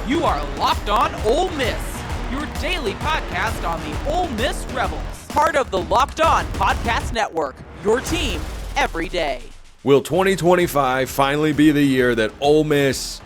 You are Locked On Ole Miss, your daily podcast on the Ole Miss Rebels. Part of the Locked On Podcast Network, your team every day. Will 2025 finally be the year that Ole Miss,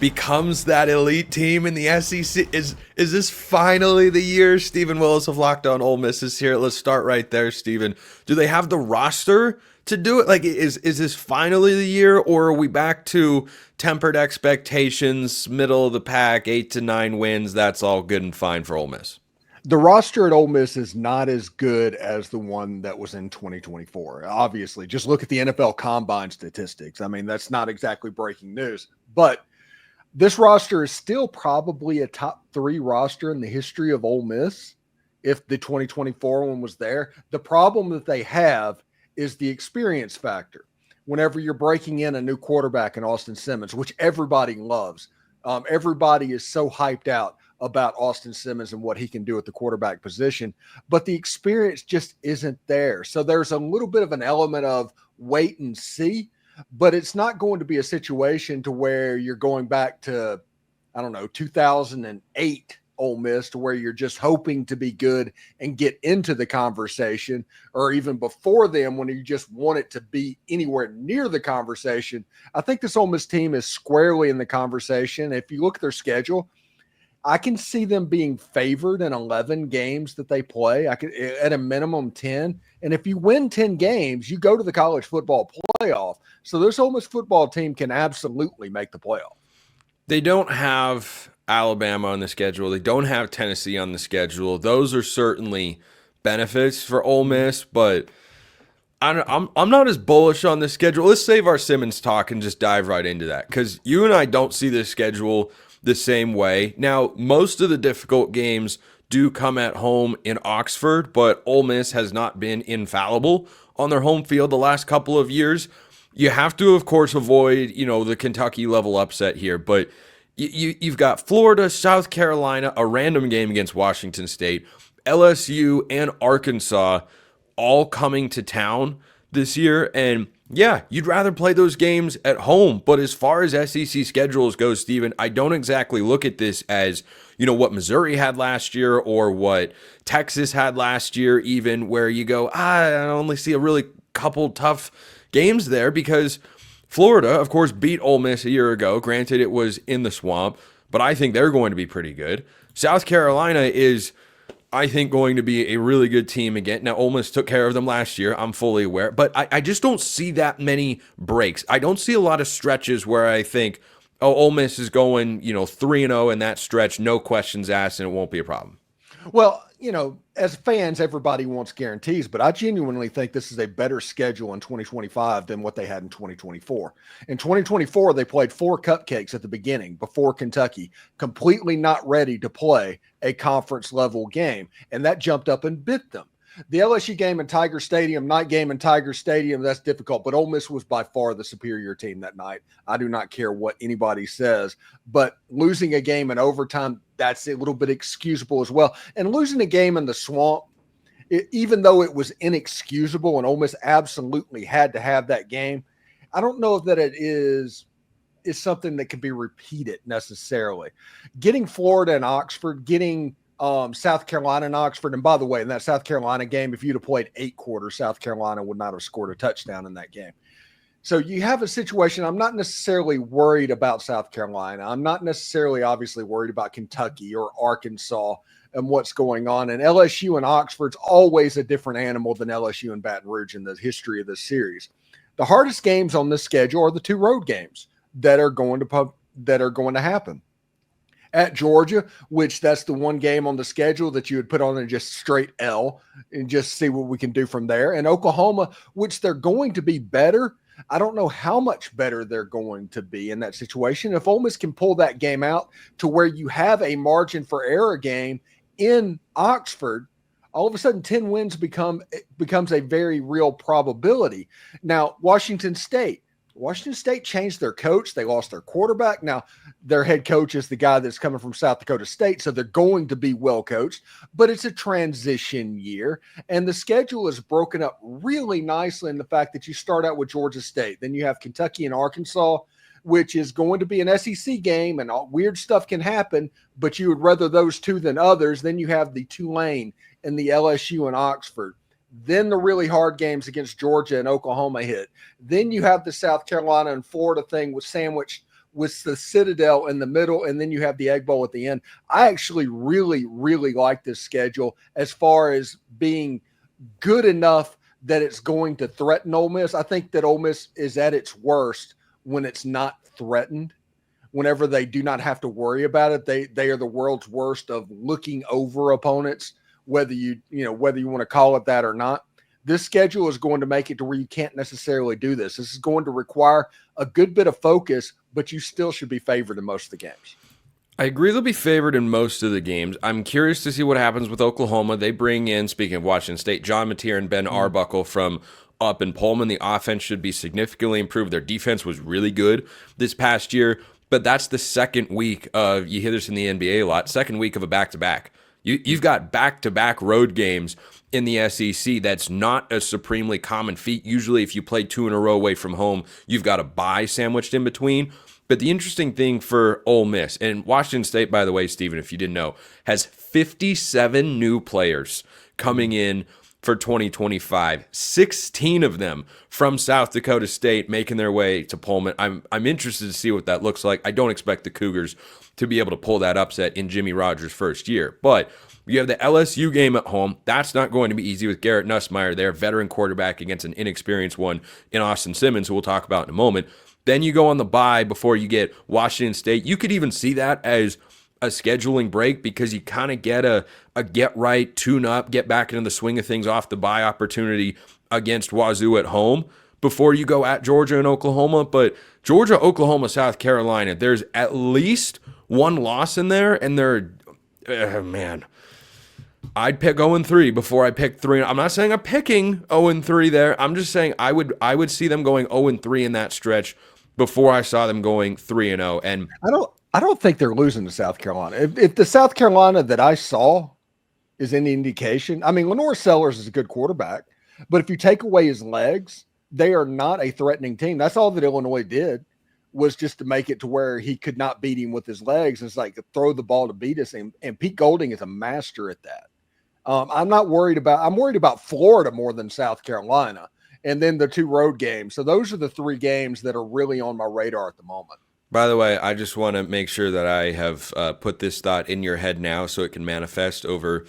becomes that elite team in the SEC? Is this finally the year? Stephen Willis of Locked On Ole Miss is here. Let's start right there, Stephen. Do they have the roster to do it? Like, is this finally the year, or are we back to tempered expectations, middle of the pack, 8 to 9 wins? That's all good and fine for Ole Miss. The roster at Ole Miss is not as good as the one that was in 2024. Obviously, just look at the NFL Combine statistics. I mean, that's not exactly breaking news, but this roster is still probably a top 3 roster in the history of Ole Miss if the 2024 one was there. The problem that they have is the experience factor. Whenever you're breaking in a new quarterback in Austin Simmons, which everybody loves, everybody is so hyped out about Austin Simmons and what he can do at the quarterback position, but the experience just isn't there. So there's a little bit of an element of wait and see, but it's not going to be a situation to where you're going back to, 2008 Ole Miss, to where you're just hoping to be good and get into the conversation, or even before them when you just want it to be anywhere near the conversation. I think this Ole Miss team is squarely in the conversation. If you look at their schedule, I can see them being favored in 11 games that they play. I could, at a minimum, 10. And if you win 10 games, you go to the college football playoff. So this Ole Miss football team can absolutely make the playoff. They don't have Alabama on the schedule. They don't have Tennessee on the schedule. Those are certainly benefits for Ole Miss, but I'm not as bullish on the schedule. Let's save our Simmons talk and just dive right into that, because you and I don't see this schedule the same way. Now, most of the difficult games do come at home in Oxford, but Ole Miss has not been infallible on their home field the last couple of years. You have to, of course, avoid, the Kentucky level upset here, but you've got Florida, South Carolina, a random game against Washington State, LSU, and Arkansas all coming to town this year. And yeah, you'd rather play those games at home. But as far as SEC schedules go, Stephen, I don't exactly look at this as, what Missouri had last year or what Texas had last year, even, where you go, I only see a really couple tough games there, because Florida, of course, beat Ole Miss a year ago. Granted, it was in the swamp, but I think they're going to be pretty good. South Carolina is, I think, going to be a really good team again. Now, Ole Miss took care of them last year. I'm fully aware, but I just don't see that many breaks. I don't see a lot of stretches where I think, Ole Miss is going, 3-0 in that stretch, no questions asked, and it won't be a problem. Well, as fans, everybody wants guarantees, but I genuinely think this is a better schedule in 2025 than what they had in 2024. In 2024, they played 4 cupcakes at the beginning before Kentucky, completely not ready to play a conference level game, and that jumped up and bit them. The LSU game in Tiger Stadium, night game in Tiger Stadium, that's difficult, but Ole Miss was by far the superior team that night. I do not care what anybody says, but losing a game in overtime, that's a little bit excusable as well. And losing a game in the swamp, even though it was inexcusable and Ole Miss absolutely had to have that game, I don't know that it is something that can be repeated necessarily. Getting Florida and Oxford, getting South Carolina and Oxford. And by the way, in that South Carolina game, if you'd have played 8 quarters, South Carolina would not have scored a touchdown in that game. So you have a situation. I'm not necessarily worried about South Carolina. I'm not necessarily obviously worried about Kentucky or Arkansas and what's going on. And LSU and Oxford's always a different animal than LSU and Baton Rouge in the history of this series. The hardest games on this schedule are the 2 road games that are going to happen. At Georgia, which that's the one game on the schedule that you would put on and just straight L and just see what we can do from there. And Oklahoma, which they're going to be better. I don't know how much better they're going to be in that situation. If Ole Miss can pull that game out to where you have a margin for error game in Oxford, all of a sudden 10 wins becomes a very real probability. Now, Washington State changed their coach. They lost their quarterback. Now, their head coach is the guy that's coming from South Dakota State, so they're going to be well coached, but it's a transition year, and the schedule is broken up really nicely in the fact that you start out with Georgia State, then you have Kentucky and Arkansas, which is going to be an SEC game, and all weird stuff can happen, but you would rather those two than others. Then you have the Tulane and the LSU and Oxford. Then the really hard games against Georgia and Oklahoma hit. Then you have the South Carolina and Florida thing with sandwiched with the Citadel in the middle, and then you have the Egg Bowl at the end. I actually really, really like this schedule as far as being good enough that it's going to threaten Ole Miss. I think that Ole Miss is at its worst when it's not threatened. Whenever they do not have to worry about it, they are the world's worst of looking over opponents, whether you want to call it that or not. This schedule is going to make it to where you can't necessarily do this. This is going to require a good bit of focus, but you still should be favored in most of the games. I agree they'll be favored in most of the games. I'm curious to see what happens with Oklahoma. They bring in, speaking of Washington State, John Mateer and Ben Arbuckle from up in Pullman. The offense should be significantly improved. Their defense was really good this past year, but that's the second week of, you hear this in the NBA a lot, second week of a back-to-back. You've got back-to-back road games in the SEC. That's not a supremely common feat. Usually if you play two in a row away from home, you've got a bye sandwiched in between. But the interesting thing for Ole Miss, and Washington State, by the way, Stephen, if you didn't know, has 57 new players coming in for 2025. 16 of them from South Dakota State making their way to Pullman. I'm interested to see what that looks like. I don't expect the Cougars to be able to pull that upset in Jimmy Rogers' first year. But you have the LSU game at home. That's not going to be easy with Garrett Nussmeier there, veteran quarterback against an inexperienced one in Austin Simmons, who we'll talk about in a moment. Then you go on the bye before you get Washington State. You could even see that as a scheduling break because you kind of get a get right, tune up, get back into the swing of things off the bye opportunity against Wazoo at home before you go at Georgia and Oklahoma. But Georgia, Oklahoma, South Carolina, there's at least one loss in there, and man, I'd pick 0-3 before I pick 3. I'm not saying I'm picking 0-3 there. I'm just saying I would see them going 0-3 in that stretch before I saw them going 3-0. And I don't think they're losing to South Carolina. If the South Carolina that I saw is any indication, I mean, Lenore Sellers is a good quarterback, but if you take away his legs, they are not a threatening team. That's all that Illinois did, was just to make it to where he could not beat him with his legs. It's like throw the ball to beat us. And Pete Golding is a master at that. I'm worried about Florida more than South Carolina. And then the 2 road games. So those are the 3 games that are really on my radar at the moment. By the way, I just want to make sure that I have put this thought in your head now so it can manifest over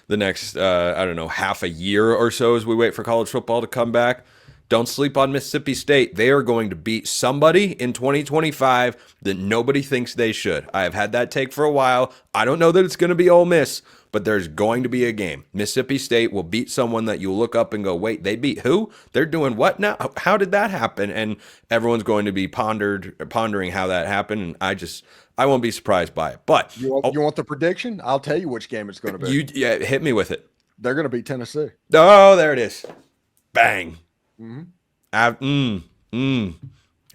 the next, half a year or so as we wait for college football to come back. Don't sleep on Mississippi State. They are going to beat somebody in 2025 that nobody thinks they should. I have had that take for a while. I don't know that it's going to be Ole Miss, but there's going to be a game. Mississippi State will beat someone that you look up and go, wait, they beat who? They're doing what now? How did that happen? And everyone's going to be pondering how that happened. And I won't be surprised by it. But you want the prediction? I'll tell you which game it's going to be. Hit me with it. They're going to beat Tennessee. Oh, there it is. Bang. Mm-hmm.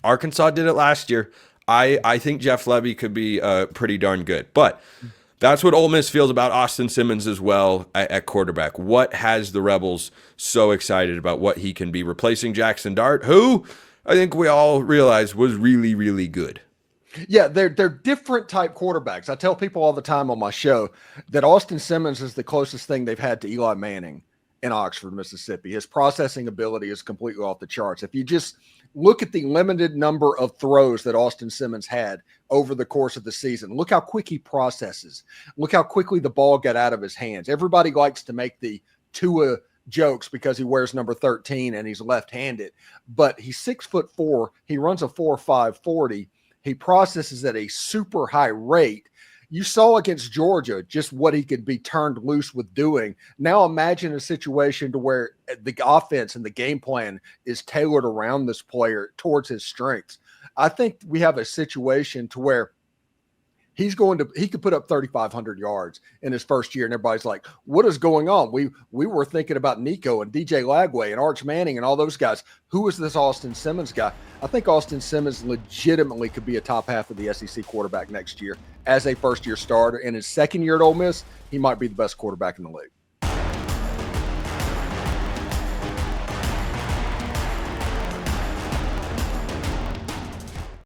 Arkansas did it last year. I think Jeff Lebby could be pretty darn good. But that's what Ole Miss feels about Austin Simmons as well at quarterback. What has the Rebels so excited about what he can be, replacing Jackson Dart, who I think we all realize was really, really good. Yeah, they're different type quarterbacks. I tell people all the time on my show that Austin Simmons is the closest thing they've had to Eli Manning in Oxford, Mississippi. His processing ability is completely off the charts. If you just look at the limited number of throws that Austin Simmons had over the course of the season, look how quick he processes. Look how quickly the ball got out of his hands. Everybody likes to make the Tua jokes because he wears number 13 and he's left-handed, but he's 6'4". He runs a 4.5 40. He processes at a super high rate. You saw against Georgia just what he could be turned loose with doing. Now imagine a situation to where the offense and the game plan is tailored around this player towards his strengths. I think we have a situation to where he could put up 3,500 yards in his first year, and everybody's like, what is going on? We were thinking about Nico and DJ Lagway and Arch Manning and all those guys. Who is this Austin Simmons guy? I think Austin Simmons legitimately could be a top half of the SEC quarterback next year as a first-year starter. In his second year at Ole Miss, he might be the best quarterback in the league.